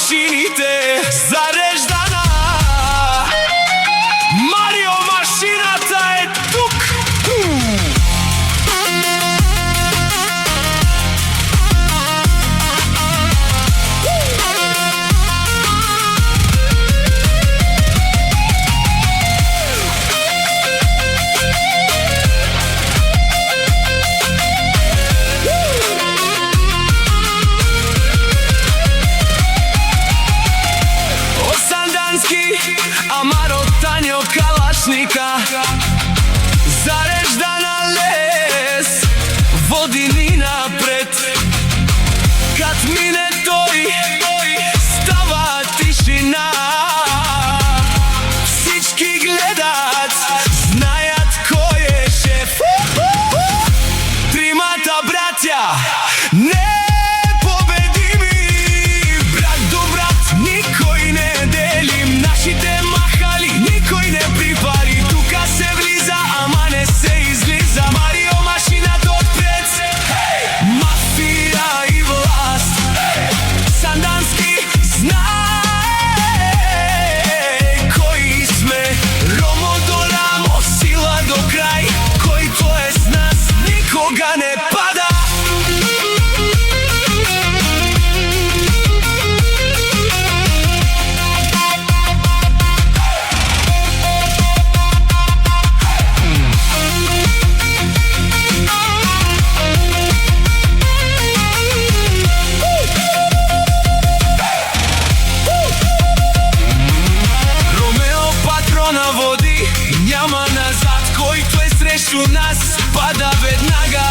машините зареждана. Марио машината е тук. Амаро Тањо Калашника зареждана лес води ни напред. Кад мине тој става тишина. Всички гледат, знаят кој е шеф. Тримата браќа непобедими, брат до брат никој не делим. Нашите махали никој не припари. Тука се влиза, ама не се излиза. Марио машината отпред. Мафија и власт. Сандански знае кои сме. Ромо до рамо, сила до крај. Којто е с нас никога не пада. Няма назад, којто е срещу нас пада веднага.